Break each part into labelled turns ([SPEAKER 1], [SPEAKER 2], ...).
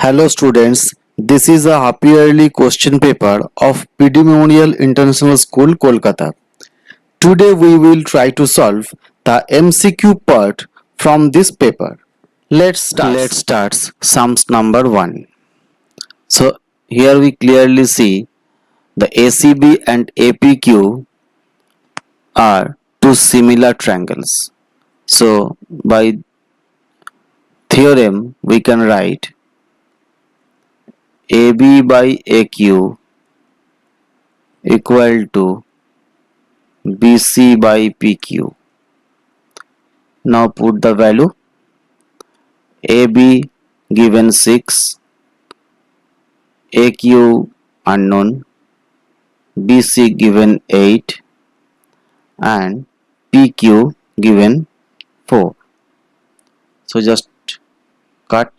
[SPEAKER 1] Hello students, this is a half yearly question paper of PD Memorial International School, Kolkata. Today we will try to solve the MCQ part from this paper. Let's start sums number 1. So here we clearly see the ACB and APQ are two similar triangles. So by theorem we can write AB by AQ equal to BC by PQ. Now put the value. AB given 6, AQ unknown, BC given 8 and PQ given 4. So just cut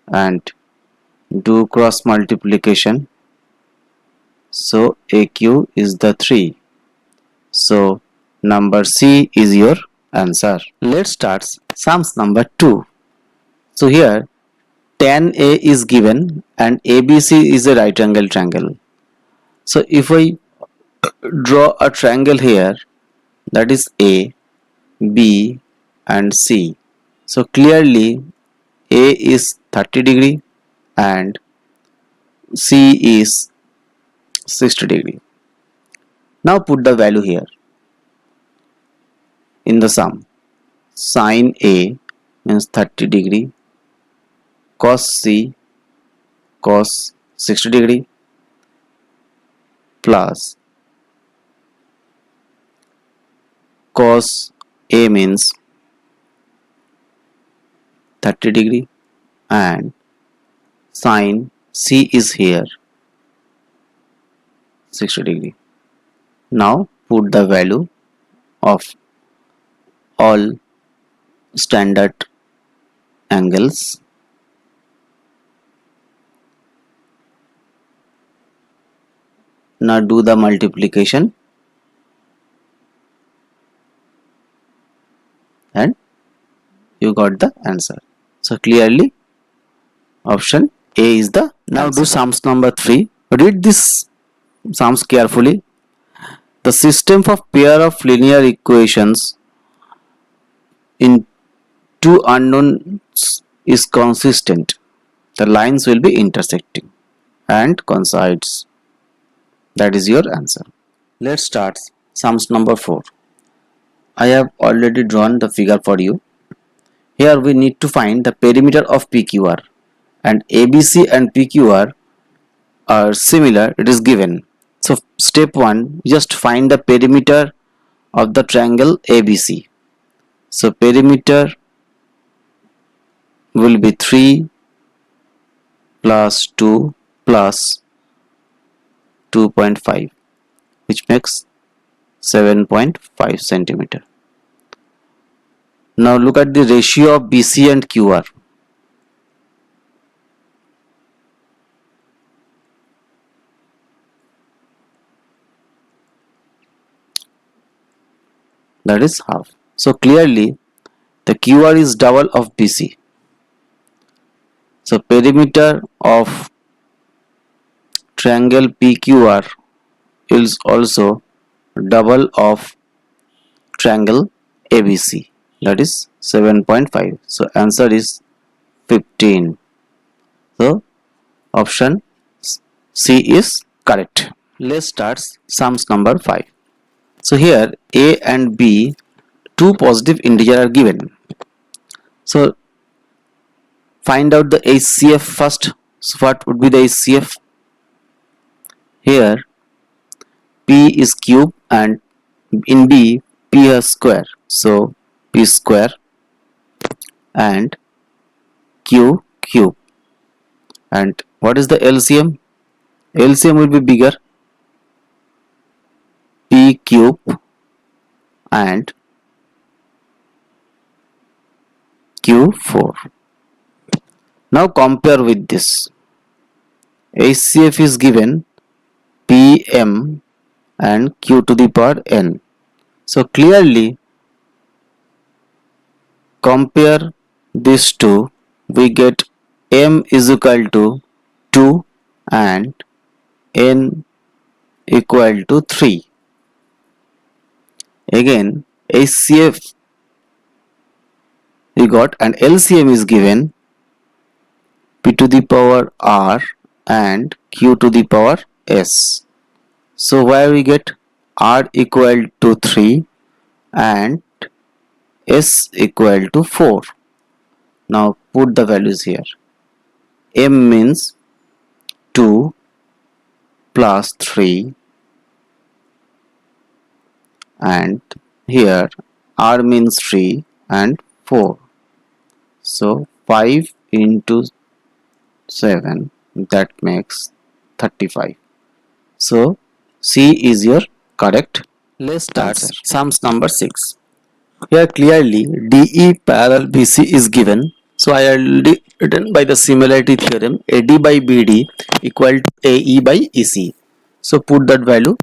[SPEAKER 1] and do cross multiplication. So AQ is the 3. So number C is your answer. Let's start sums number 2. So here tan A is given and ABC is a right angle triangle. So if I draw a triangle here, that is A, B and C. So clearly A is 30 degree and C is 60 degree. Now put the value here in the sum. Sin A means 30 degree, cos C cos 60 degree plus cos A means 30 degree and sin C is here 60 degree. Now put the value of all standard angles. Now do the multiplication and you got the answer. So clearly option A is the now answer. Do sums number 3. Read this sums carefully. The system of pair of linear equations in two unknowns is consistent. The lines will be intersecting and coincides. That is your answer. Let's start sums number 4. I have already drawn the figure for you. Here we need to find the perimeter of PQR and ABC and PQR are similar. It is given. So step 1, just find the perimeter of the triangle ABC. So perimeter will be 3 plus 2 plus 2.5, which makes 7.5 centimeter. Now look at the ratio of BC and QR. That is half. So clearly the QR is double of BC. So perimeter of triangle PQR is also double of triangle ABC, that is 7.5. So answer is 15. So option C is correct. Let's start sums number 5. So here A and B, two positive integers are given. So find out the HCF first. So what would be the HCF? Here P is cube and in B P has square. So P square and Q cube. And what is the LCM? LCM will be bigger. P cube and Q4. Now compare with this. HCF is given PM and Q to the power N. So clearly compare these two, we get m is equal to 2 and n equal to 3. Again HCF we got, and LCM is given p to the power r and q to the power s. So where we get r equal to 3 and s equal to 4. Now put the values here. M means 2 plus 3 and here r means 3 and 4. So 5 into 7, that makes 35. So C is your correct. Let's start
[SPEAKER 2] Answer.
[SPEAKER 1] sums number 6. Here clearly DE parallel BC is given. So I already written by the similarity theorem AD by BD equal to AE by EC. So put that value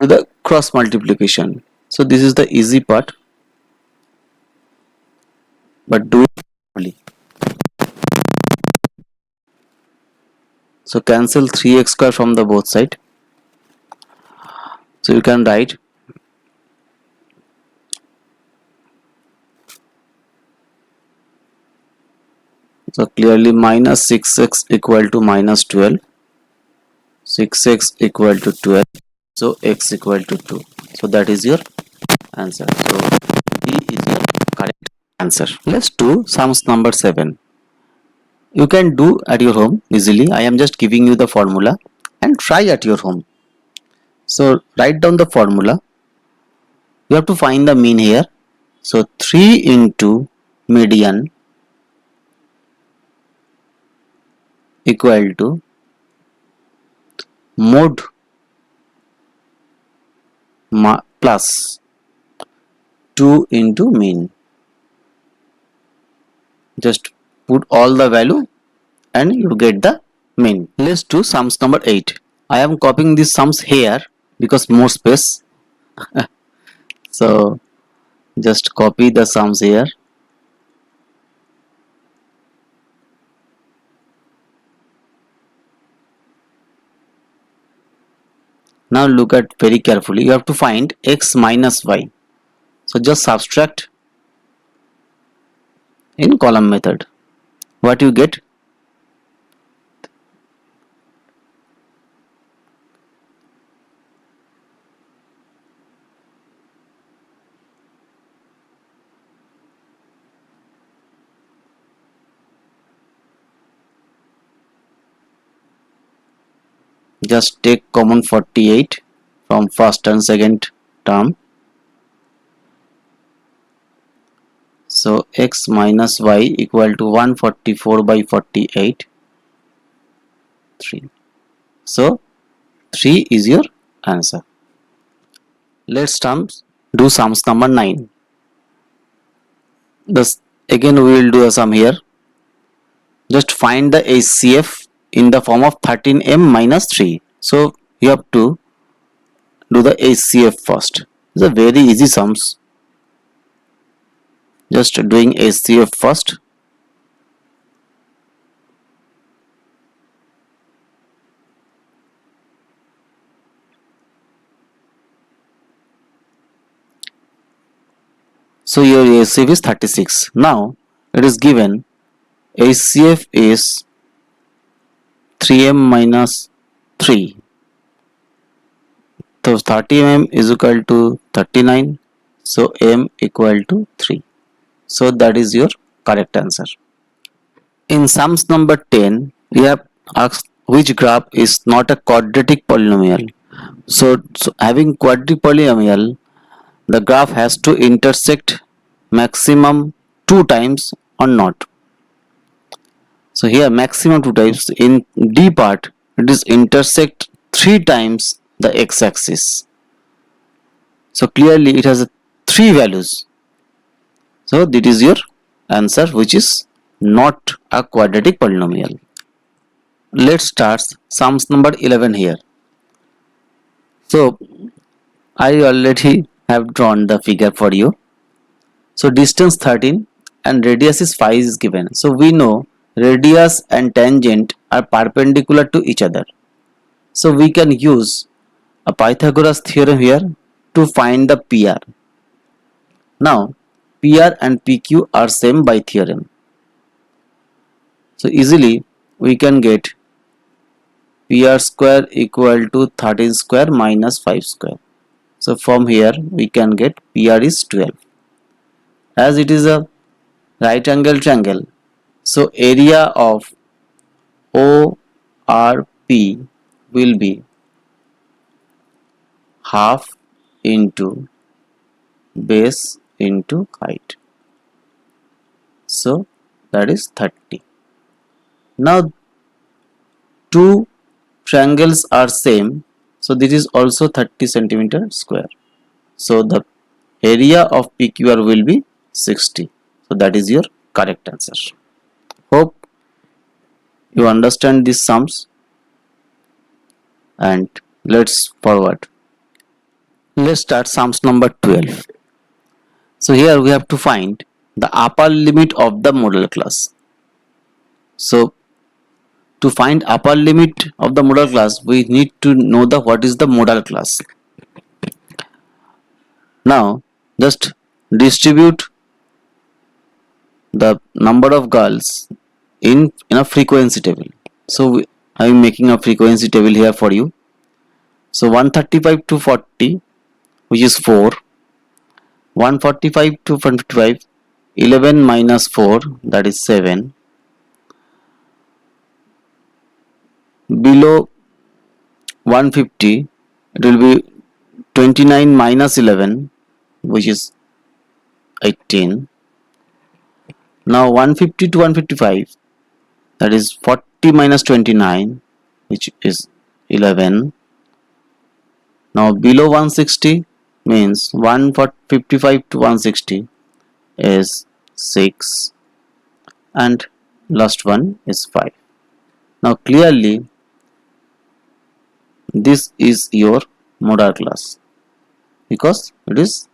[SPEAKER 1] to the cross multiplication. So this is the easy part, but do it carefully. So cancel 3x square from the both side. So you can write so clearly minus 6x equal to minus 12. 6x equal to 12. So x equal to 2. So that is your answer. So D is your correct answer. Let's do sums number 7. You can do at your home easily. I am just giving you the formula and try at your home. So write down the formula. You have to find the mean here. So 3 into median equal to mode plus 2 into mean. Just put all the value and you get the mean. Let's do sums number 8. I am copying these sums here because more space. So just copy the sums here. Now look at very carefully. You have to find x minus y. So just subtract in column method. What you get? Just take common 48 from first and second term. So x minus y equal to 144 by 48. 3. So 3 is your answer. Let's do sums number 9. This again we will do a sum here. Just find the HCF in the form of 13m minus 3. So you have to do the HCF first. It's a very easy sums. Just doing HCF first. So your HCF is 36. Now it is given HCF is 3m minus 3. So 30mm is equal to 39. So m equal to 3. So that is your correct answer. In sums number 10, we have asked which graph is not a quadratic polynomial. So having quadratic polynomial, the graph has to intersect maximum 2 times or not. So here maximum 2 times. In D part, it is intersect 3 times the x-axis. So clearly it has 3 values. So that is your answer, which is not a quadratic polynomial. Let's start sums number 11 here. So I already have drawn the figure for you. So distance 13 and radius is phi is given. So we know radius and tangent are perpendicular to each other. So we can use a Pythagoras theorem here to find the PR. Now PR and PQ are same by theorem. So easily we can get PR square equal to 13 square minus 5 square. So from here we can get PR is 12. As it is a right angle triangle, so area of ORP will be half into base into height. So that is 30. Now two triangles are same, so this is also 30 centimeter square. So the area of PQR will be 60. So that is your correct answer. Hope you understand these sums, and let's forward. Let's start sums number 12. So here we have to find the upper limit of the modal class. So to find upper limit of the modal class, we need to know the what is the modal class. Now just distribute the number of girls in a frequency table. So I am making a frequency table here for you. So 135 to 40, which is 4. 145 to 155, 11 minus 4, that is 7. Below 150, it will be 29 minus 11, which is 18. Now 150 to 155, that is 40 minus 29, which is 11. Now below 160 means 155 to 160 is 6, and last one is 5. Now clearly this is your modal class because it is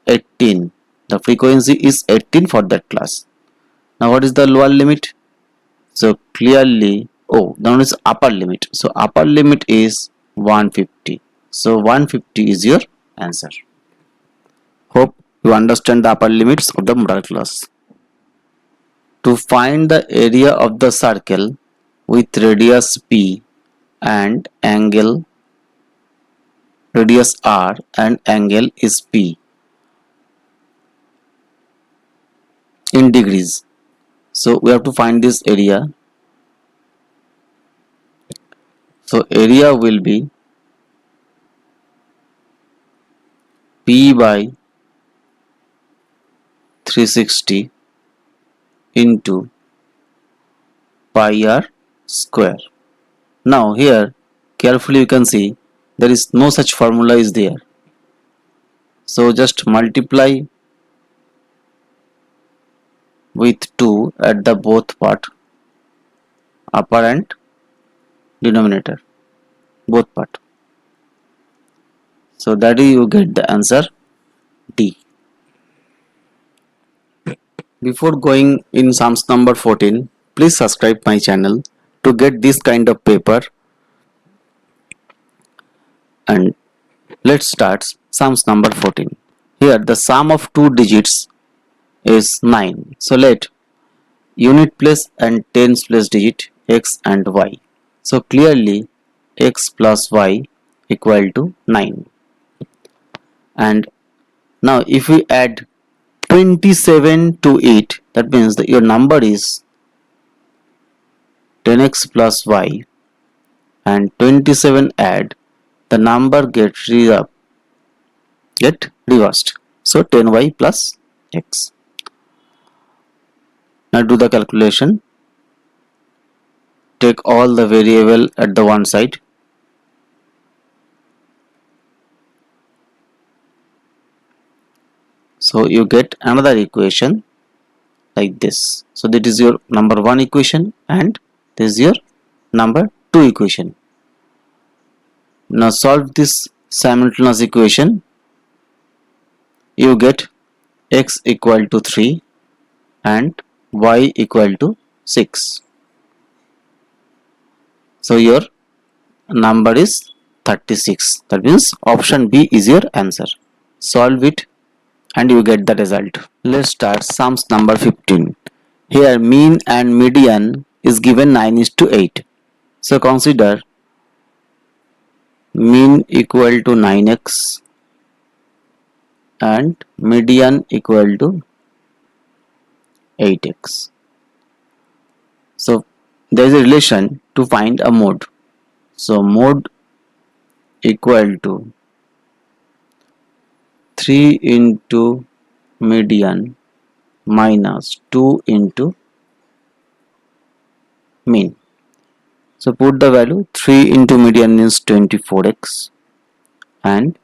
[SPEAKER 1] 18. The frequency is 18 for that class. Now what is the lower limit? So clearly, the one is upper limit. So upper limit is 150. So 150 is your answer. Hope you understand the upper limits of the modal class. To find the area of the circle with radius P and angle radius R and angle is P in degrees. So we have to find this area. So area will be P by 360 into pi r square. Now here carefully you can see there is no such formula is there. So just multiply with 2 at the both part, upper and denominator, both part. So that is you get the answer D. Before going in sums number 14, please subscribe my channel to get this kind of paper. And let's start sums number 14. Here the sum of two digits is 9. So let unit place and tens place digit x and y. So clearly x plus y equal to 9. And now if we add 27 to it, that means that your number is 10x plus y, and 27 add, the number get reversed. So 10y plus x. Now do the calculation. Take all the variable at the one side. So you get another equation like this. So that is your number 1 equation and this is your number 2 equation. Now solve this simultaneous equation. You get x equal to 3 and y equal to 6. So your number is 36. That means option B is your answer. Solve it and you get the result. Let's start sums number 15. Here mean and median is given 9:8. So consider mean equal to 9x and median equal to 8x. So there is a relation to find a mode. So mode equal to 3 into median minus 2 into mean. So put the value 3 into median is 24x and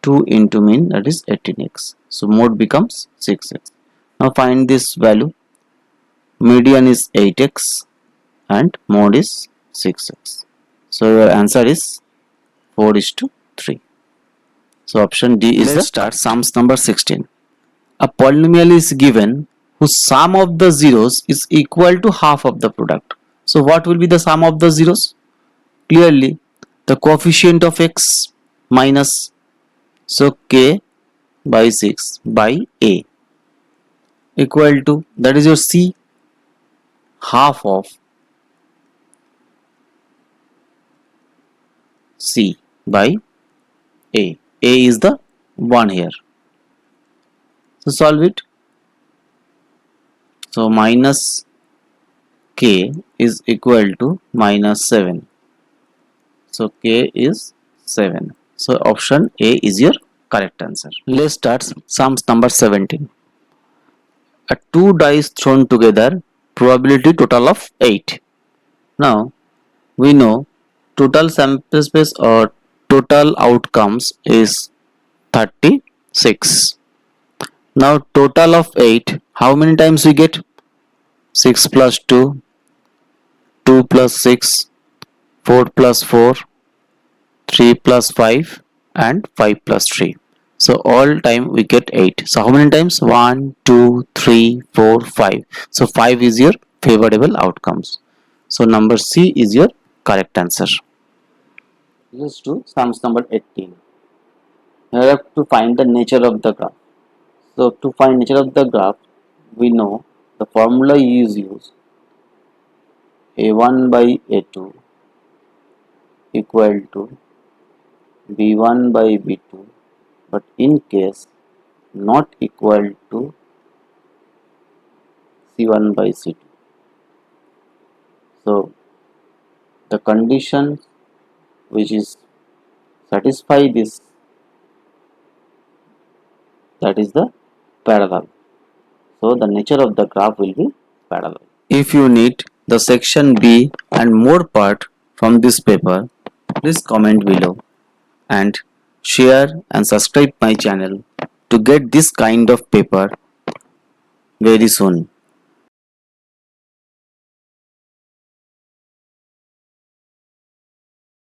[SPEAKER 1] 2 into mean, that is 18x. So mode becomes 6x. Now find this value. Median is 8x and mode is 6x. So your answer is 4:3. So option D is. Let's start sums number 16. A polynomial is given whose sum of the zeros is equal to half of the product. So what will be the sum of the zeros? Clearly the coefficient of x minus, so k by 6 by a equal to, that is your c, half of c by a. A is the 1 here. So solve it. So minus k is equal to minus 7. So k is 7. So option A is your correct answer. Let's start sums number 17. A 2 dice thrown together, probability total of 8. Now we know total sample space or total outcomes is 36. Now total of 8, how many times we get? 6 plus 2, 2 plus 6, 4 plus 4, 3 plus 5 and 5 plus 3. So all time we get 8. So how many times? 1, 2, 3, 4, 5. So 5 is your favorable outcomes. So number C is your correct answer. Let's do sums number 18. Here I have to find the nature of the graph. So to find nature of the graph, we know the formula is used a1 by a2 equal to b1 by b2, but in case not equal to c1 by c2. So the condition which is satisfy this, that is the parallel. So the nature of the graph will be parallel. If you need the section B and more part from this paper, please comment below and share and subscribe my channel to get this kind of paper very soon.